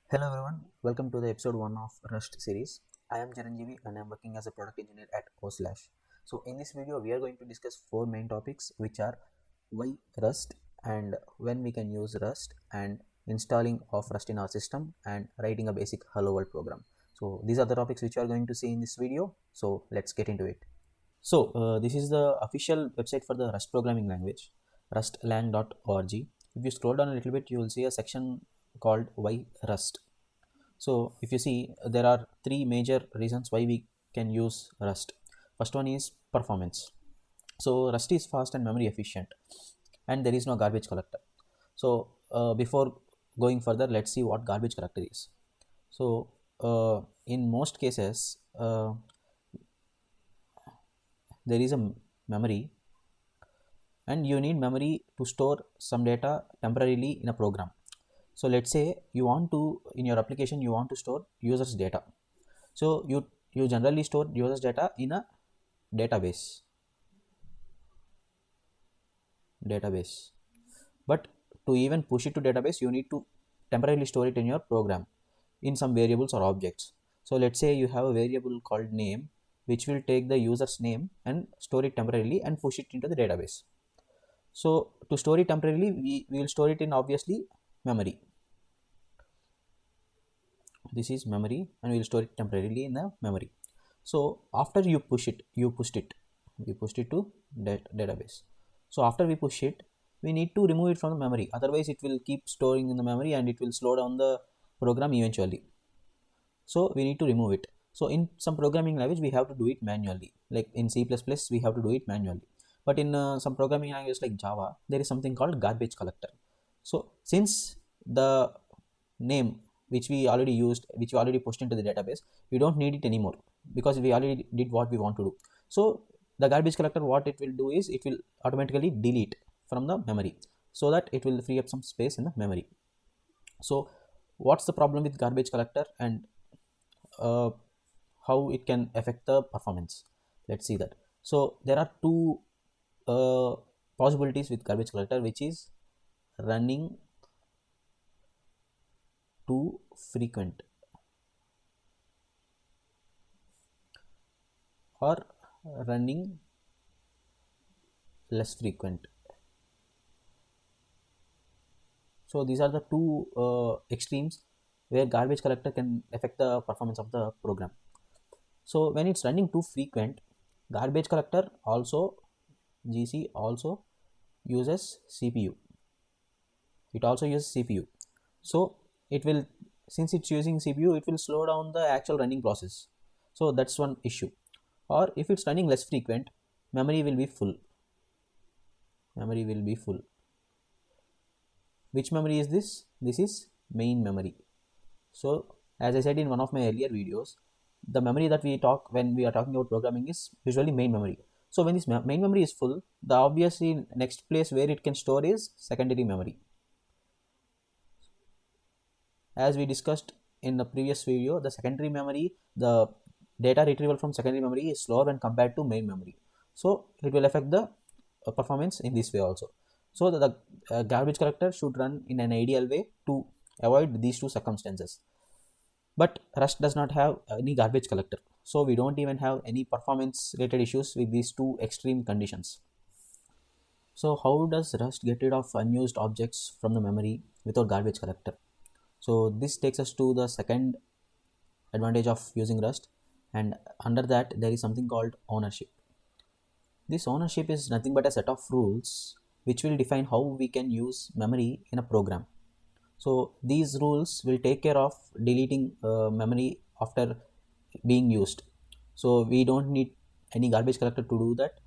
Hello everyone, welcome to the episode 1 of Rust series. I am Chiranjeevi and I am working as a product engineer at O/. So in this video we are going to discuss four main topics which are why Rust and when we can use Rust and installing of Rust in our system and writing a basic hello world program. So these are the topics which you are going to see in this video. So let's get into it. So this is the official website for the Rust programming language, rustlang.org. If you scroll down a little bit, you will see a section called why Rust. So if you see, there are three major reasons why we can use Rust. First one is performance. So Rust is fast and memory efficient, and there is no garbage collector. So before going further, let's see what garbage collector is. So in most cases, there is a memory, and you need memory to store some data temporarily in a program. So let's say you want to, in your application, you want to store users data. So you generally store users data in a database. But to even push it to database, you need to temporarily store it in your program in some variables or objects. So let's say you have a variable called name, which will take the user's name and store it temporarily and push it into the database. So to store it temporarily, we will store it in obviously memory. This is memory and we will store it temporarily in the memory. So after you pushed it to database. So after we push it, we need to remove it from the memory, otherwise it will keep storing in the memory and it will slow down the program eventually. So we need to remove it. So in some programming language we have to do it manually, like in C++ we have to do it manually, but in some programming language like Java there is something called garbage collector. So since the name which we already used, which we already pushed into the database, we don't need it anymore because we already did what we want to do. So the garbage collector, what it will do is it will automatically delete from the memory so that it will free up some space in the memory. So what's the problem with garbage collector and how it can affect the performance? Let's see that. So there are two possibilities with garbage collector, which is running too frequent or running less frequent. So these are the two extremes where garbage collector can affect the performance of the program. So when it's running too frequent, garbage collector also, GC also uses CPU. It also uses CPU. So it will, since it's using CPU, it will slow down the actual running process. So that's one issue. Or if it's running less frequent, memory will be full. Which memory is this? This is main memory. So as I said in one of my earlier videos, the memory that we talk when we are talking about programming is usually main memory. So when this main memory is full, the obviously next place where it can store is secondary memory. As we discussed in the previous video, the secondary memory, the data retrieval from secondary memory is slower when compared to main memory. So it will affect the performance in this way also. So the garbage collector should run in an ideal way to avoid these two circumstances. But Rust does not have any garbage collector, so we don't even have any performance related issues with these two extreme conditions. So how does Rust get rid of unused objects from the memory without garbage collector? So this takes us to the second advantage of using Rust, and under that there is something called ownership. This ownership is nothing but a set of rules which will define how we can use memory in a program. So these rules will take care of deleting memory after being used. So we don't need any garbage collector to do that.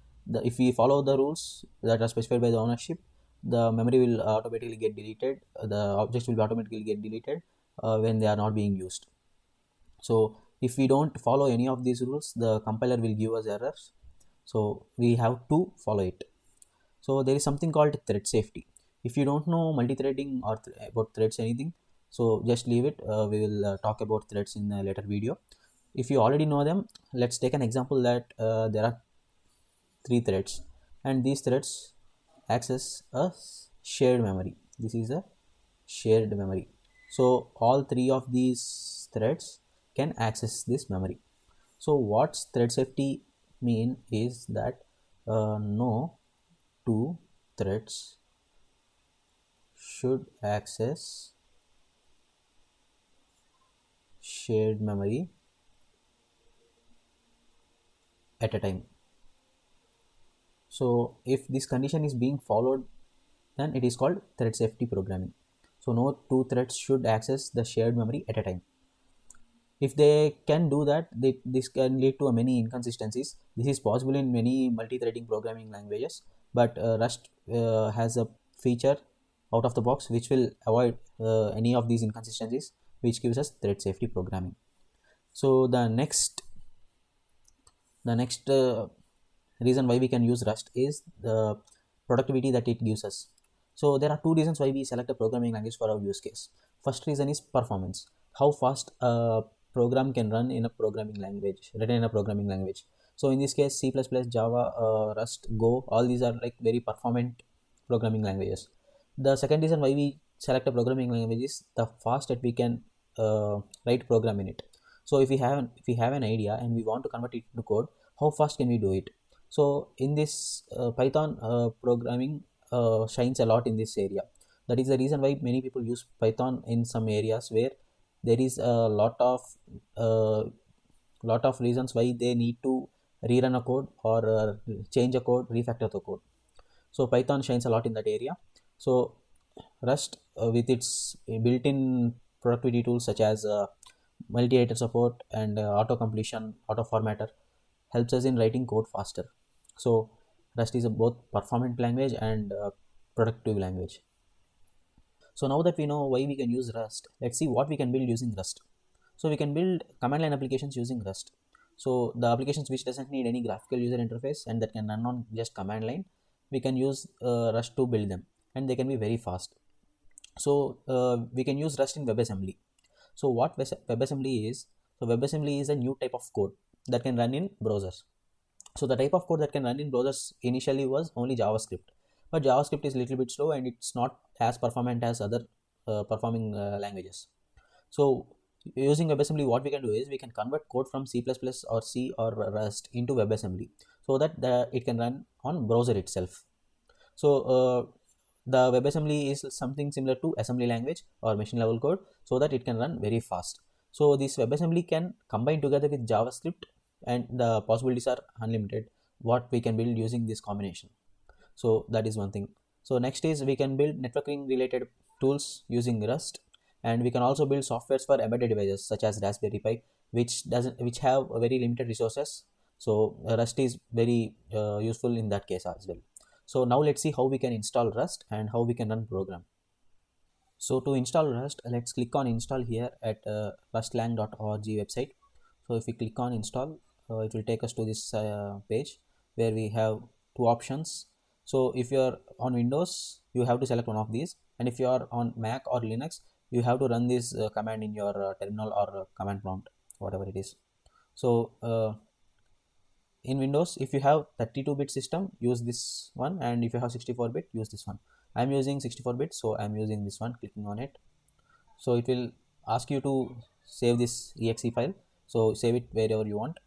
If we follow the rules that are specified by the ownership, the memory will automatically get deleted. The objects will automatically get deleted when they are not being used. So if we don't follow any of these rules, the compiler will give us errors. So we have to follow it. So there is something called thread safety. If you don't know multi-threading or about threads anything, so just leave it. We will talk about threads in a later video. If you already know them, let's take an example that there are 3 threads and these threads access a shared memory. This is a shared memory. So all three of these threads can access this memory. So what's thread safety mean is that no two threads should access shared memory at a time. So if this condition is being followed, then it is called thread safety programming. So no two threads should access the shared memory at a time. If they can do that, this can lead to many inconsistencies. This is possible in many multi-threading programming languages, but Rust has a feature out of the box which will avoid any of these inconsistencies, which gives us thread safety programming. So the next reason why we can use Rust is the productivity that it gives us. So there are two reasons why we select a programming language for our use case. First reason is performance. How fast a program can run in a programming language, written in a programming language. So in this case, C++, Java, Rust, Go, all these are like very performant programming languages. The second reason why we select a programming language is the fast that we can write program in it. So if we have an idea and we want to convert it to code, how fast can we do it? So in this Python programming shines a lot in this area. That is the reason why many people use Python in some areas where there is a uh, lot of reasons why they need to rerun a code or change a code, refactor the code. So Python shines a lot in that area. So Rust with its built-in productivity tools such as multi-iter support and auto completion, auto formatter helps us in writing code faster. So Rust is a both performant language and productive language. So now that we know why we can use Rust, let's see what we can build using Rust. So we can build command line applications using Rust. So the applications which doesn't need any graphical user interface and that can run on just command line, we can use Rust to build them, and they can be very fast. So we can use Rust in WebAssembly. So what WebAssembly is? So WebAssembly is a new type of code that can run in browsers. So the type of code that can run in browsers initially was only JavaScript, but JavaScript is a little bit slow and it's not as performant as other performing languages. So using WebAssembly, what we can do is we can convert code from C++ or C or Rust into WebAssembly so that it can run on browser itself. So the WebAssembly is something similar to assembly language or machine level code so that it can run very fast. So this WebAssembly can combine together with JavaScript, and the possibilities are unlimited what we can build using this combination. So that is one thing. So next is we can build networking related tools using Rust, and we can also build softwares for embedded devices such as Raspberry Pi, which have very limited resources. So Rust is very useful in that case as well. So now let's see how we can install Rust and how we can run program. So to install Rust, let's click on install here at rustlang.org website. So if we click on install, it will take us to this page where we have two options. So if you are on Windows, you have to select one of these, and if you are on Mac or Linux, you have to run this command in your terminal or command prompt, whatever it is. So in Windows, if you have 32-bit system, use this one, and if you have 64-bit, use this one. I'm using 64-bit, so I'm using this one. Clicking on it, so it will ask you to save this exe file. So save it wherever you want.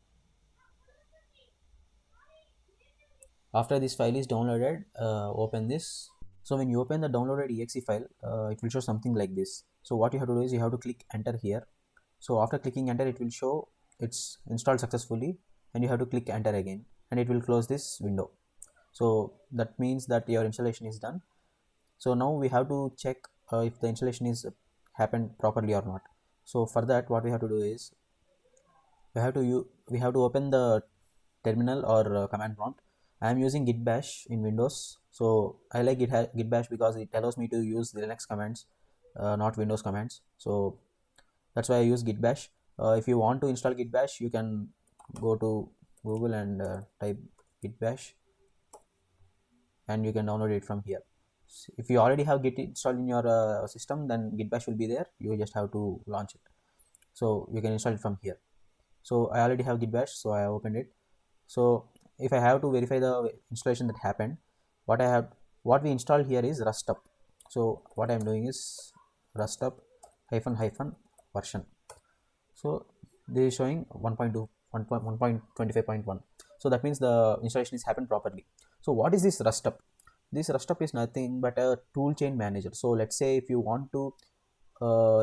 After this file is downloaded, open this. So when you open the downloaded exe file, it will show something like this. So what you have to do is you have to click enter here. So after clicking enter, it will show it's installed successfully, and you have to click enter again, and it will close this window. So that means that your installation is done. So now we have to check if the installation is happened properly or not. So for that, what we have to do is we have to open the terminal or command prompt. I am using git bash in Windows, so I like git bash because it allows me to use the Linux commands, not Windows commands. So that's why I use git bash. If you want to install git bash, you can go to Google and type git bash, and you can download it from here. If you already have git installed in your system, then git bash will be there. You just have to launch it. So you can install it from here. So I already have git bash, so I opened it. So if I have to verify the installation that happened, what we installed here is rustup. So what I'm doing is rustup version. So this is showing 1.2 1.25.1. So that means the installation is happened properly. So what is this rustup? This rustup is nothing but a tool chain manager. So let's say if you want to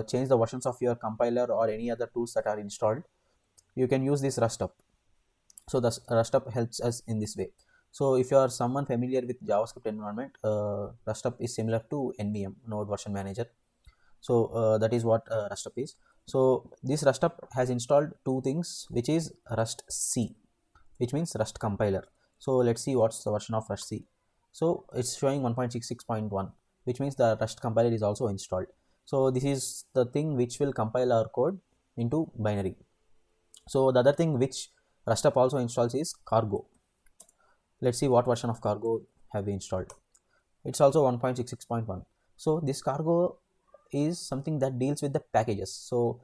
change the versions of your compiler or any other tools that are installed, you can use this rustup. So the rustup helps us in this way. So if you are someone familiar with JavaScript environment, rustup is similar to NVM, node version manager. So that is what rustup is. So this rustup has installed two things, which is rustc, which means rust compiler. So let's see what's the version of rustc. So it's showing 1.66.1, which means the rust compiler is also installed. So this is the thing which will compile our code into binary. So the other thing which rustup also installs is cargo. Let's see what version of cargo have we installed. It's also 1.66.1. So this cargo is something that deals with the packages. So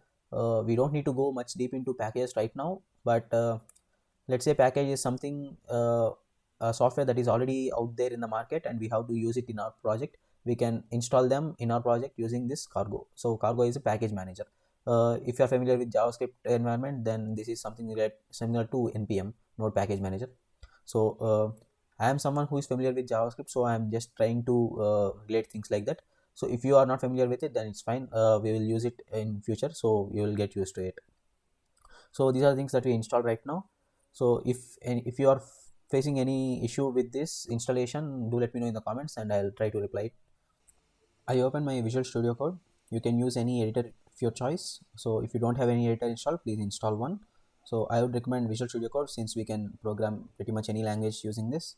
we don't need to go much deep into packages right now, but let's say package is something a software that is already out there in the market and we have to use it in our project. We can install them in our project using this cargo. So cargo is a package manager. If you are familiar with JavaScript environment, then this is something that similar to npm, node package manager. So I am someone who is familiar with JavaScript, so I am just trying to relate things like that. So if you are not familiar with it, then it's fine. We will use it in future, so you will get used to it. So these are things that we installed right now. So if you are facing any issue with this installation, do let me know in the comments and I'll try to reply it. I open my Visual Studio Code. You can use any editor of your choice. So if you don't have any editor installed, please install one. So I would recommend Visual Studio Code since we can program pretty much any language using this.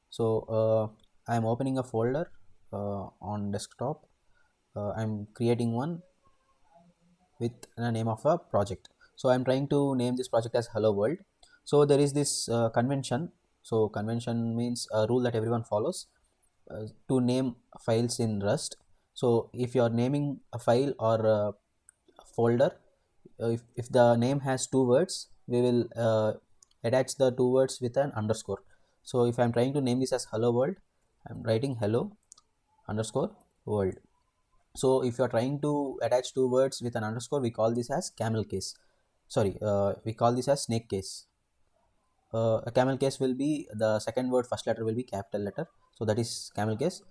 So I'm opening a folder on desktop. I'm creating one with the name of a project. So I'm trying to name this project as Hello World. So there is this convention. So convention means a rule that everyone follows to name files in Rust. So if you are naming a file or a folder, if the name has two words, we will attach the two words with an underscore. So if I'm trying to name this as Hello World, I'm writing hello underscore world. So if you are trying to attach two words with an underscore, we call this as camel case. Sorry, we call this as snake case. A camel case will be the second word, first letter will be capital letter. So that is camel case.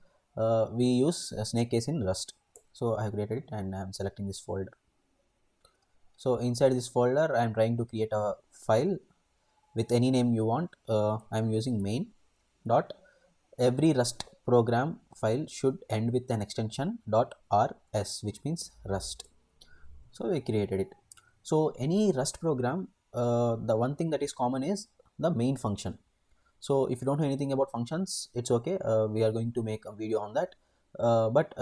We use a snake case in Rust. So I have created it and I am selecting this folder. So inside this folder, I am trying to create a file with any name you want. I am using main dot. Every Rust program file should end with an extension .rs, which means Rust. So we created it. So any Rust program, the one thing that is common is the main function. So if you don't know anything about functions, it's okay. We are going to make a video on that. But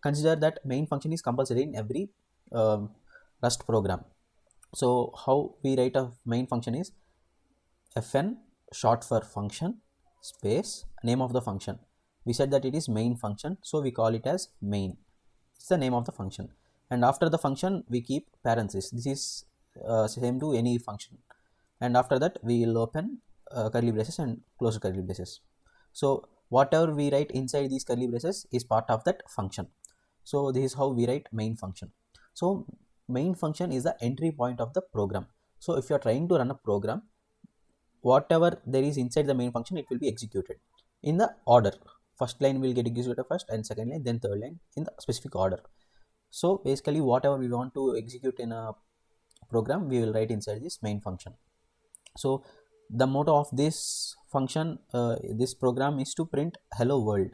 consider that main function is compulsory in every Rust program. So how we write a main function is fn, short for function, space, name of the function. We said that it is main function, so we call it as main. It's the name of the function. And after the function, we keep parentheses. This is same to any function. And after that, we will open curly braces and close curly braces. So whatever we write inside these curly braces is part of that function. So this is how we write main function. So main function is the entry point of the program. So if you are trying to run a program, whatever there is inside the main function, it will be executed in the order. First line will get executed first and second line, then third line in the specific order. So basically whatever we want to execute in a program, we will write inside this main function. So the motto of this function, this program is to print hello world.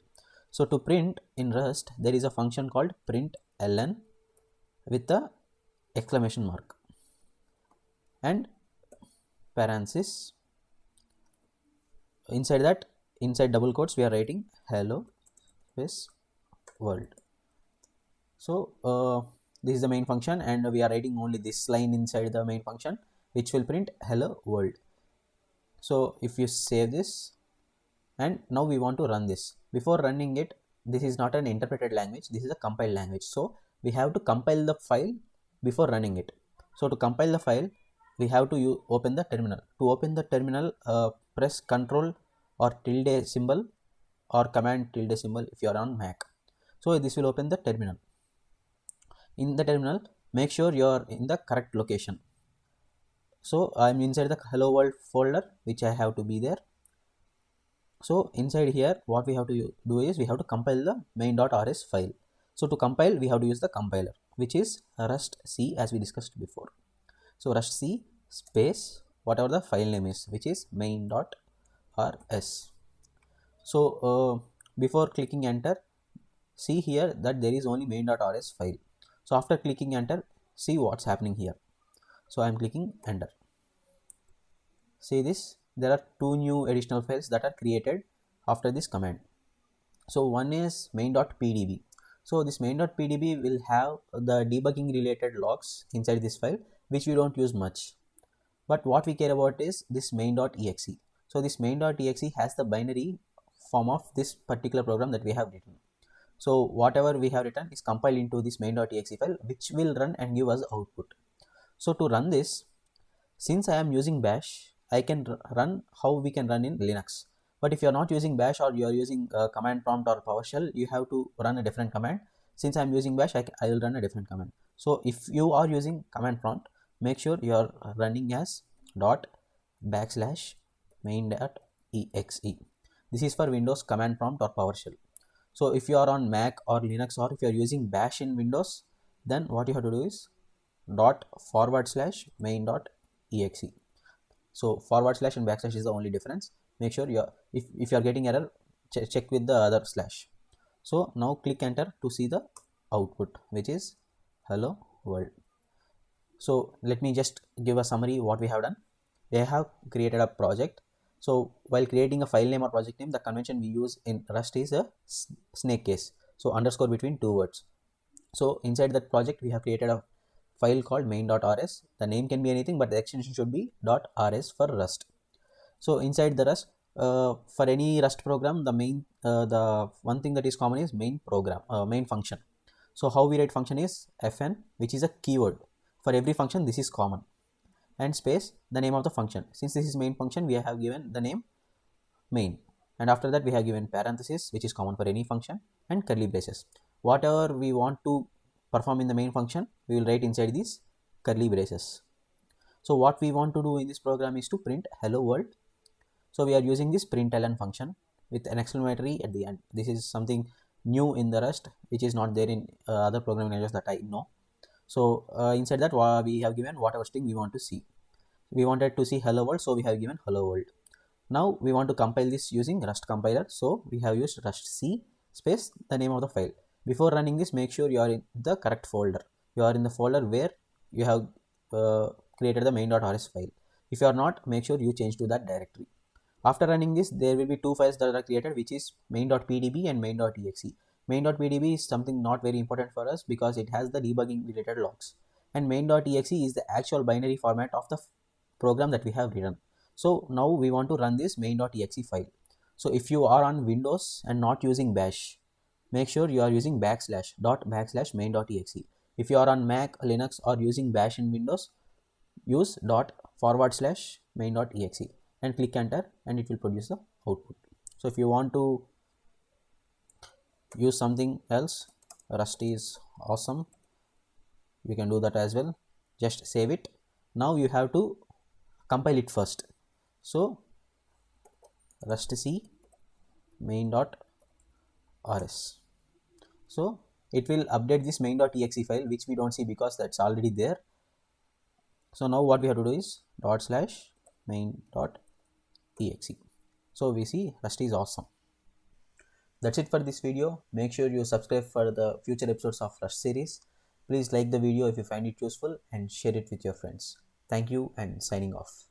So to print in Rust, there is a function called println with the exclamation mark and parenthesis. Inside that, inside double quotes, we are writing hello space world. So this is the main function and we are writing only this line inside the main function, which will print hello world. So if you save this, and now we want to run this. Before running it, this is not an interpreted language, this is a compiled language. So we have to compile the file before running it. So to compile the file, we have to open the terminal. To open the terminal, press Ctrl or tilde symbol or command tilde symbol if you are on Mac. So this will open the terminal. in the terminal, make sure you are in the correct location. So I'm inside the hello world folder, which I have to be there. So inside here, what we have to do is we have to compile the main.rs file. So to compile, we have to use the compiler, which is rust c, as we discussed before. So rust c space whatever the file name is, which is main.rs. So before clicking enter, see here that there is only main.rs file. So after clicking enter, see what's happening here. So I am clicking enter. See this, there are two new additional files that are created after this command. So one is main.pdb. So this main.pdb will have the debugging related logs inside this file, which we don't use much. But what we care about is this main.exe. So this main.exe has the binary form of this particular program that we have written. So whatever we have written is compiled into this main.exe file, which will run and give us output. So to run this, since I am using bash, I can run how we can run in Linux. But if you are not using bash, or you are using command prompt or PowerShell, you have to run a different command. Since I am using bash, I will run a different command. So if you are using command prompt, make sure you are running as /main.exe. This is for Windows command prompt or PowerShell. So if you are on Mac or Linux, or if you are using bash in Windows, then what you have to do is /main.exe. So / and / is the only difference. Make sure you are, if you are getting error, check with the other slash. So now click enter to see the output, which is hello world. So let me just give a summary what we have done. We have created a project. So while creating a file name or project name, the convention we use in Rust is a snake case. So underscore between two words. So inside that project, we have created a file called main.rs. The name can be anything, but the extension should be .rs for Rust. So inside the Rust, for any Rust program, the one thing that is common is main function. So how we write function is fn, which is a keyword. For every function, this is common, and space the name of the function. Since this is main function, we have given the name main, and after that we have given parenthesis, which is common for any function, and curly braces. Whatever we want to perform in the main function, we will write inside these curly braces. So what we want to do in this program is to print hello world. So we are using this println function with an exclamatory at the end. This is something new in the Rust, which is not there in other programming languages that I know. So inside that, we have given whatever string we want to see. We wanted to see hello world, so we have given hello world. Now we want to compile this using Rust compiler, so we have used rust c space the name of the file. Before running this, make sure you are in the correct folder. You are in the folder where you have created the main.rs file. If you are not, make sure you change to that directory. After running this, there will be two files that are created, which is main.pdb and main.exe. Main.pdb is something not very important for us because it has the debugging related logs, and main.exe is the actual binary format of the program that we have written. So now we want to run this main.exe file. So if you are on Windows and not using bash, make sure you are using /main.exe. If you are on Mac, Linux, or using bash in Windows, use /main.exe and click enter, and it will produce the output. So if you want to use something else, Rust is awesome, you can do that as well. Just save it. Now you have to compile it first. So rust c main.rs. So it will update this main.exe file, which we don't see because that's already there. So now what we have to do is /main.exe. So we see Rust is awesome. That's it for this video. Make sure you subscribe for the future episodes of Rust series. Please like the video if you find it useful and share it with your friends. Thank you and signing off.